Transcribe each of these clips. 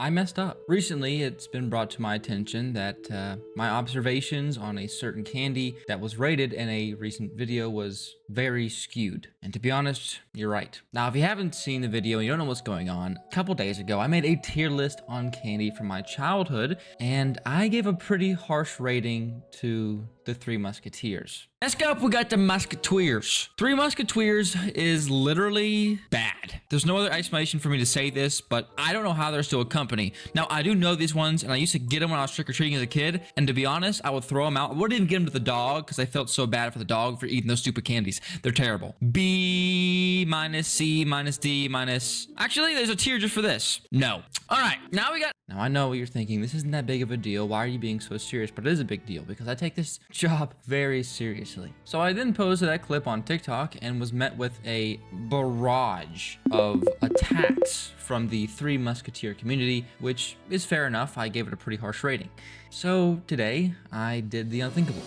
I messed up. Recently, it's been brought to my attention that my observations on a certain candy that was rated in a recent video was very skewed. And to be honest, you're right. Now, if you haven't seen the video and you don't know what's going on, a couple days ago, I made a tier list on candy from my childhood, and I gave a pretty harsh rating to the Three Musketeers. Next up, we got the Musketeers. Three Musketeers is literally bad. There's no other explanation for me to say this, but I don't know how they're still a company. Now, I do know these ones, and I used to get them when I was trick-or-treating as a kid, and to be honest, I would throw them out. I wouldn't even give them to the dog, because I felt so bad for the dog for eating those stupid candies. They're terrible. B minus, C minus, D minus. Actually, there's a tier just for this. No. All right, now we got... Now, I know what you're thinking. This isn't that big of a deal. Why are you being so serious? But it is a big deal, because I take this job very seriously. So I then posted that clip on TikTok and was met with a barrage of attacks from the Three Musketeer community, which is fair enough. I gave it a pretty harsh rating. So today, I did the unthinkable.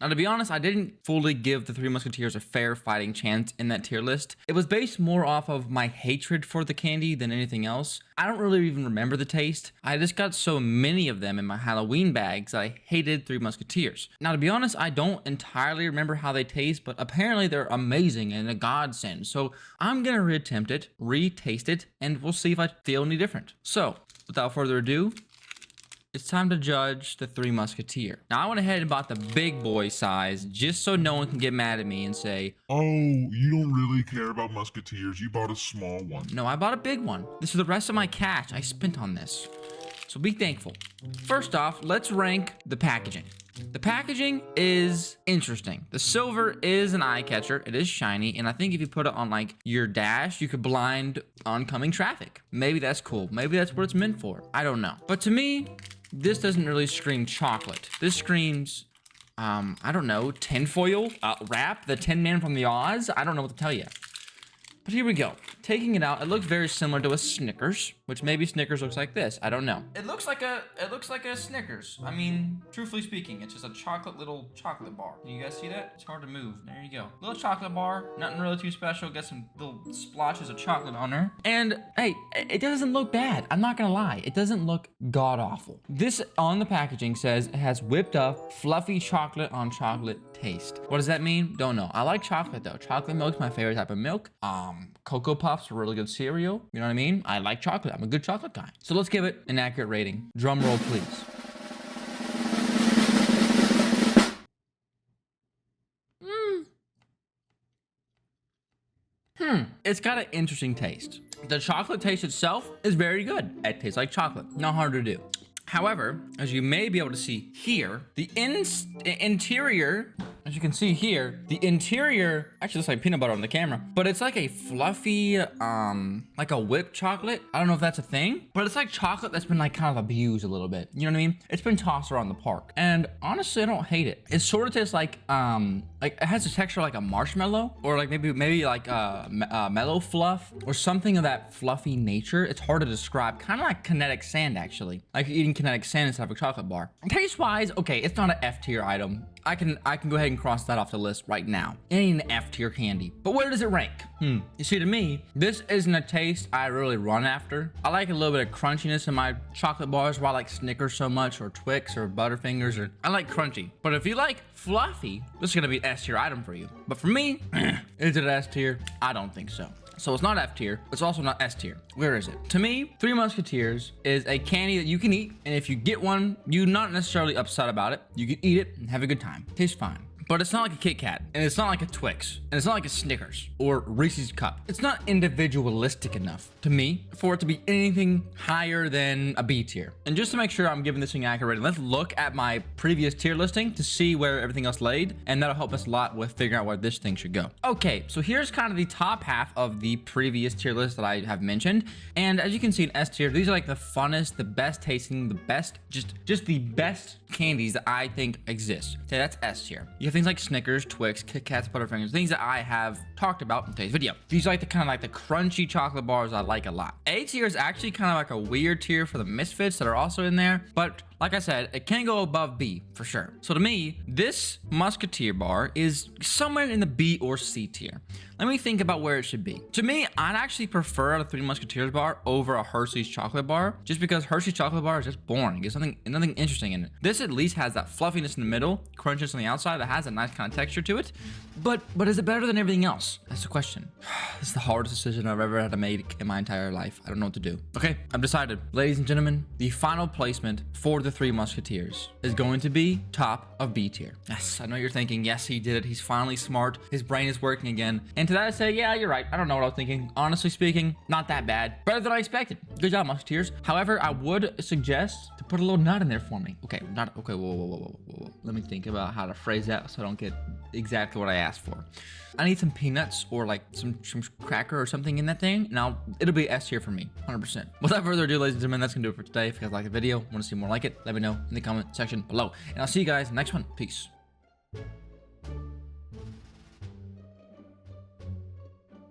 Now, to be honest, I didn't fully give the Three Musketeers a fair fighting chance in that tier list. It was based more off of my hatred for the candy than anything else. I don't really even remember the taste. I just got so many of them in my Halloween bags that I hated Three Musketeers. Now, to be honest, I don't entirely remember how they taste, but apparently they're amazing and a godsend. So I'm gonna reattempt it, re-taste it, and we'll see if I feel any different. So, without further ado, it's time to judge the Three Musketeer. Now, I went ahead and bought the big boy size just so no one can get mad at me and say, "Oh, you don't really care about Musketeers. You bought a small one." No, I bought a big one. This is the rest of my cash I spent on this. So be thankful. First off, let's rank the packaging. The packaging is interesting. The silver is an eye catcher. It is shiny, and I think if you put it on like your dash, you could blind oncoming traffic. Maybe that's cool. Maybe that's what it's meant for. I don't know. But to me, this doesn't really scream chocolate. This screams, I don't know, tinfoil wrap, the Tin Man from the Oz. I don't know what to tell you. But here we go. Taking it out, it looks very similar to a Snickers, which maybe Snickers looks like this. I don't know. It looks like a Snickers. I mean, truthfully speaking, it's just a little chocolate bar. Can you guys see that? It's hard to move. There you go. Little chocolate bar, nothing really too special. Got some little splotches of chocolate on there. And hey, it doesn't look bad. I'm not gonna lie. It doesn't look god awful. This on the packaging says it has whipped up, fluffy chocolate on chocolate taste. What does that mean? Don't know. I like chocolate though. Chocolate milk's my favorite type of milk. Cocoa Puffs are really good cereal. You know what I mean? I like chocolate. I'm a good chocolate guy. So let's give it an accurate rating. Drum roll, please. It's got an interesting taste. The chocolate taste itself is very good. It tastes like chocolate. Not hard to do. However, as you may be able to see here, the interior, as you can see here, the interior actually looks like peanut butter on the camera, but it's like a fluffy, like a whipped chocolate. I don't know if that's a thing, but it's like chocolate that's been like kind of abused a little bit. You know what I mean? It's been tossed around the park. And honestly, I don't hate it. It sort of tastes like it has a texture like a marshmallow, or like maybe like mellow fluff or something of that fluffy nature. It's hard to describe. Kind of like kinetic sand, actually. Like eating kinetic sand instead of a chocolate bar. Taste wise, okay, it's not an F tier item. I can go ahead and cross that off the list right now. It ain't an F tier candy. But where does it rank? You see, to me, this isn't a taste I really run after. I like a little bit of crunchiness in my chocolate bars, why I like Snickers so much, or Twix, or Butterfingers, or I like crunchy. But if you like fluffy, this is gonna be an S tier item for you. But for me, is it an S tier? I don't think so. So it's not F tier, it's also not S tier. Where is it? To me, Three Musketeers is a candy that you can eat, and if you get one, you're not necessarily upset about it. You can eat it and have a good time. Tastes fine. But it's not like a Kit Kat, and it's not like a Twix, and it's not like a Snickers or Reese's Cup. It's not individualistic enough to me for it to be anything higher than a B tier. And just to make sure I'm giving this thing accurate rating, let's look at my previous tier listing to see where everything else laid, and that'll help us a lot with figuring out where this thing should go. Okay, so here's kind of the top half of the previous tier list that I have mentioned, and as you can see in S tier, these are like the funnest, the best tasting, the best, just the best candies that I think exist. Okay, that's S tier. You have things like Snickers, Twix, Kit Kats, Butterfingers, things that I have talked about in today's video. These are like the kind of like the crunchy chocolate bars I like a lot. A tier is actually kind of like a weird tier for the misfits that are also in there, but like I said, it can go above B for sure. So to me, this Musketeer bar is somewhere in the B or C tier. Let me think about where it should be. To me, I'd actually prefer the Three Musketeers bar over a Hershey's chocolate bar, just because Hershey's chocolate bar is just boring. There's nothing interesting in it. This at least has that fluffiness in the middle, crunchiness on the outside that has a nice kind of texture to it. But is it better than everything else? That's the question. This is the hardest decision I've ever had to make in my entire life. I don't know what to do. Okay, I've decided. Ladies and gentlemen, the final placement for the Three Musketeers is going to be top of B tier. Yes, I know you're thinking, yes, he did it. He's finally smart. His brain is working again. And to that I say, yeah, you're right. I don't know what I was thinking. Honestly speaking, not that bad. Better than I expected. Good job, Musketeers. However, I would suggest to put a little nut in there for me. Okay, whoa. Let me think about how to phrase that so I don't get exactly what I asked for. I need some peanuts or like some cracker or something in that thing, and it'll be S tier for me, 100%. Without further ado, ladies and gentlemen, that's gonna do it for today. If you guys like the video, want to see more like it, let me know in the comment section below. And I'll see you guys next one. Peace.